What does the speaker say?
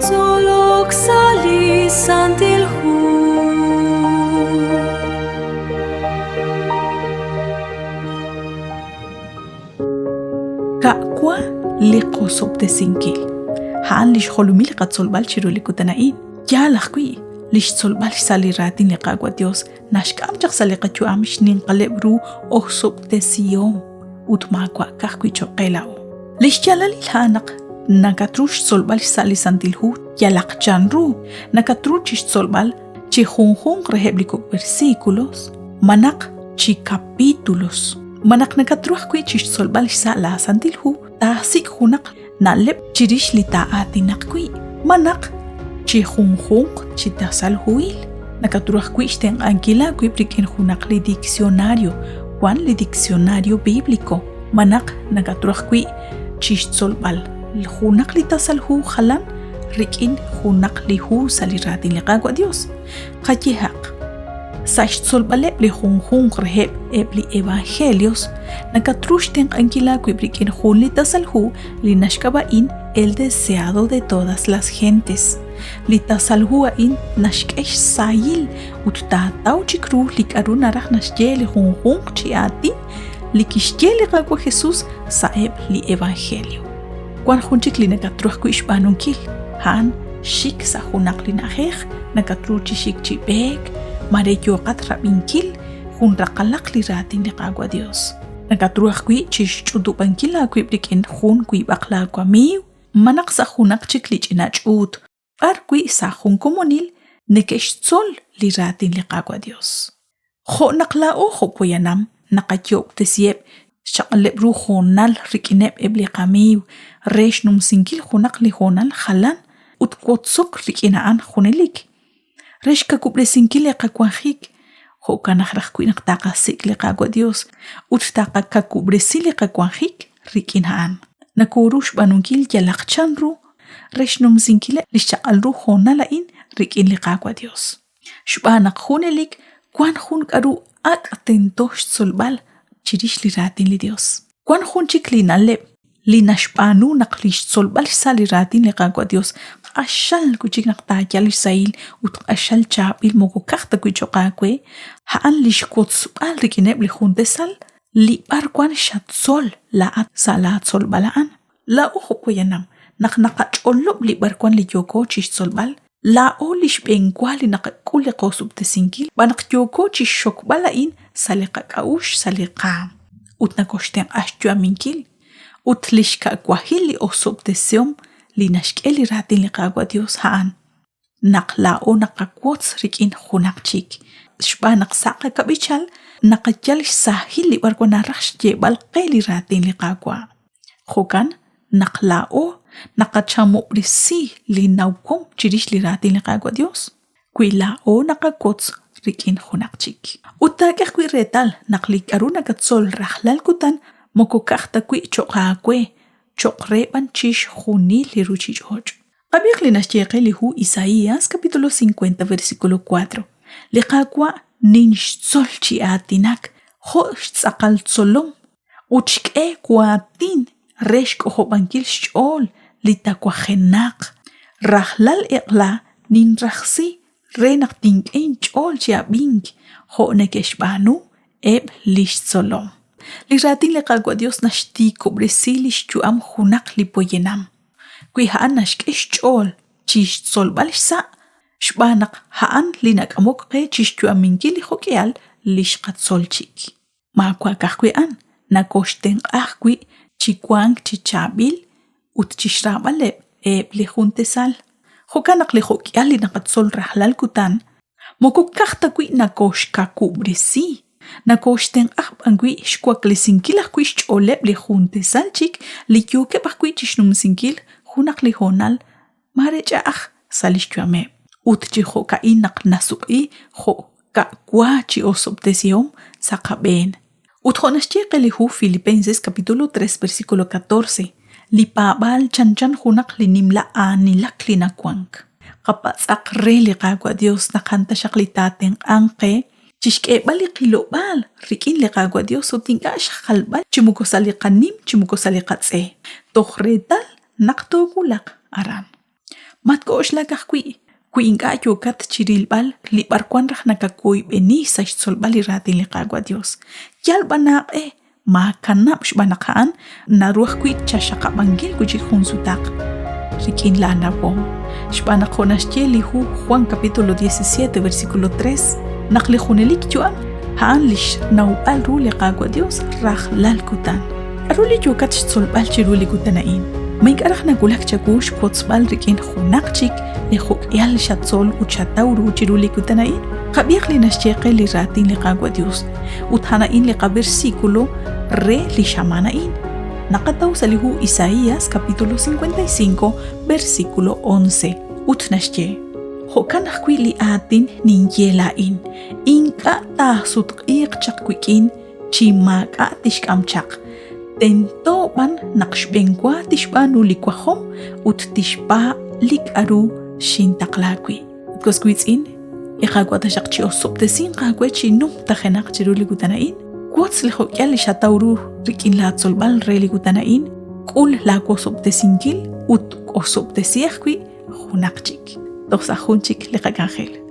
Zolok sali santilhu Kakwa liqo sobtesinkil. Haan lish holumil qat solbal chiru likutanain. Ya lakwi lish solbal sali ratin liqagwa Dios. Nashkam jak sali qachu amish nin qalebru o sobtesiyom. Utmakwa kakwi choqelao. Lish jalali hanak nakatrush solbal sali santilhu yalaq chanru. Nakatruchish solbal chi junjun rehebliko versículos. Manak chi capítulos. Manak nakatruh kwi chish solbal sala santilhu tahsik hunak nalep chirish li taatinak kwi. Manak chi junjun chi tasal huil. Nakatruh kwi shten ankila kwi prikin hunak li diccionario. Juan li diccionario bíblico. Manak nakatruh kwi chish solbal hunak li tasal hu khalan rikin hunak li hu saliratin li qagwa Dios. Qajihaq Sash solbaleb li junjun reheb ebli evangelios nakatrushten ankila kuibrikin jun li tasalhu li nashkabain el deseado de todas las gentes li tasalhu in nashkesh sayil uttatau chikru li karunarah nashye li junjun chiati li kishye li qagwa Jesus saeb li evangelio kwan junchik li nakatruh ku ishbanunkil han shik sa junak li najej nakatruchi shik chibek Mareyo qat rabinkil jun raqalaq li ratin li qagwa Dios. Nakatruh kwi chish chudupankila kwi brikin jun kwi baqla kwa miu. Manak sa junak chik li chinach ut. Ar kwi sa jun komunil nekesh tzol li ratin li qagwa Dios. Ho nakla o ho poyanam nakatyok tesiep shaqaleb ru jonal rikineb ebli qamiu. Resh num sinkil junak li jonal khalan ut kwotsok rikinaan junelik. Reshka kubresinkile qakwanjik ho kanajraj kuinak taqasik li qagwa Dios utstaqa kakubresile qakwanjik rikinhaan nakurush banunkil yalaqchanru reshnum sinkile lishaqalru honalain rikin li qagwa Dios shbanak hunelik kwan hun karu atentosh solbal chirish li ratin li Dios kwan hun chiklinale li nashbanu naqlish solbal sali ratin li qagwa Dios ashal kuchik naqtayal sail ut ashal chabil mogo kakta kuchoqakwe haan lishkot subal rikineb li juntesal li barkwan shatsol la at salat sol balaan la ojo poyanam naqnaqacholob li barkwan li yoko chish solbal la o lishbenkwali naqakuli qosubtesinkil banaq yoko chish shokbalain saliqakaush saliqam ut nakoshten ashtuaminkil ut lishka kwahili osubtesiom li nashkeli ratin li qagwa Dios haan naqla o naqakwots rikin junak chik shba naqsaqa kabichal naqajal sahil li barkwa narax jebal qeli ratin li qagwa jokan naqla o naqachamo brisi li nawkom chirish li ratin li qagwa Dios kuila o naqakwots rikin junak chik utakeh kwi retal naqli karuna katsol rahlal kutan moko kakta kwi choqakwe choqreban chish juni li ruchichoch. Qabik li nashtiqe li hu Isaías capítulo 50 versículo 4. Li qaqwa ninsh tzol chi atinak ho tsaqal tzolom uchke kuatin resh kohobankil shol li takwajenak rahlal iqla nin raxsi renak tinkein chol chi abink ho nekeshbanu eb lish tzolom. Li ratin li qagwa Dios nashti kubresili shchuam junak li poyenam. Kwi haan nashkesh chol chish solbal sa shbanak haan li nakamok qe chish chuaminki li hokeal li shqat solchik. Ma kwa kakwe an nakoshten ahkwi chikwang chichabil ut chishrabale li juntesal. Hokanak li hokeal li nakat sol rahlal kutan. Moko kakta kwi nakosh kakubresi. Nakoshten angwi shkwak li sinkil akwi shcholeb li junte salchik li yoke bakwi chishnum sinkil junak li honal marecha salishchuame utchi hoka inak nasui ho ka kwachi osobtesiom sakaben utjonashtiqe li hu Filipenses capítulo 3 versículo 14 li pabal chanchan junak li nimla anilak li nakwank qapatzaq re li qagwa Dios nakanta shaklitaten anqe chishk'eb'al qilob'al rik'in liqagwa Dios utingax jalb'al chimukosali qanim chimukosali qatz'e toj retal naqtogulaq aram matko'xla kajwi kuinga yokat chirilbal libarkwan raj nakakoy beni sax solbal iratin liqagwa Dios yalbanaq ma kanap shbanaqan naruaj kuit chashaqabangil kuchik junsutaq rikin la nabom shbanaqonaxche lihu Juan capítulo 17 versículo 3 naqlijunelik yuam haan lish nawbal ru liqagwa Dios raj lalkutan aruli yokat solbal chiruli kutanain Mainkaraj nakulak chakush kotzbal rikin junaqchik lejok yal shatzol uchatauru chiruli kutanain qabiq li nashcheqe li ratin liqagwa Dios uthanain liqa versículo re li shamanain naqataw salihu Isaías capítulo 55 versículo 11 utnashche hokan khwi li atin ninyelain inka ta sutqiq chaqquikin chimaka tishkamchaq tento ban naqshbenkwa tishbanu likwahom ut tishba likaru shintaqlaqui koskuitzin iqaqwa tashaqchi osoptesin qaqwe chinum tajenaq chiruli gutanain quots lehokya li shatawru rikin la tsolbal reli gutanain qul la kosoptesinkil ut kosoptesiaqui junaqchik tosajunchik liqaqangel